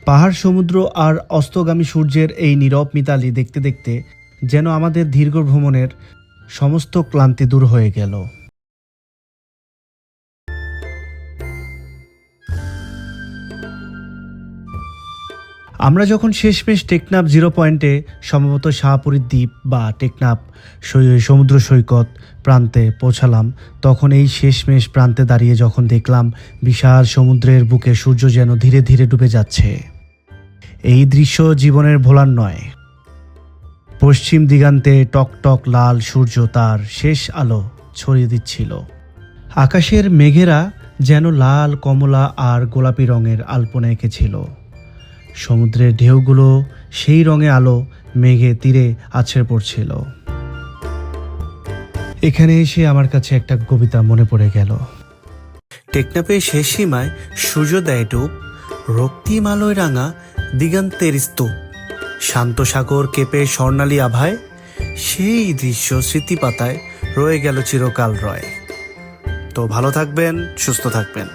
পাহাড়, সমুদ্র আর অস্তগামী সূর্যের এই নীরব মিতালি দেখতে দেখতে যেন আমাদের দীর্ঘ ভ্রমণের সমস্ত ক্লান্তি দূর হয়ে গেল। আমরা যখন শেষমেশ টেকনাফ জিরো পয়েন্টে, সম্ভবত শাহপুরীর দ্বীপ বা টেকনাফ সমুদ্র সৈকত প্রান্তে পৌঁছালাম, তখন এই শেষমেশ প্রান্তে দাঁড়িয়ে যখন দেখলাম বিশাল সমুদ্রের বুকে সূর্য যেন ধীরে ধীরে ডুবে যাচ্ছে, এই দৃশ্য জীবনের ভোলার নয়। পশ্চিম দিগান্তে টকটক লাল সূর্য তার শেষ আলো ছড়িয়ে দিচ্ছিল। আকাশের মেঘেরা যেন লাল, কমলা আর গোলাপি রঙের আলপনা এঁকেছিল। সমুদ্রের ঢেউগুলো সেই রঙে আলো মেঘে তীরে আছড়ে পড়ছিল। এখানে এসে আমার কাছে একটা কবিতা মনে পড়ে গেল। টেকনাফের শেষ সীমায় সূর্যোদয় ডুব, রক্তিম আলোয় রাঙা দিগান্তের স্তূপ, শান্ত সাগর কেঁপে স্বর্ণালী আভায়, সেই দৃশ্য স্মৃতিপাতায় রয়ে গেল চিরকাল রয়। তো ভালো থাকবেন, সুস্থ থাকবেন।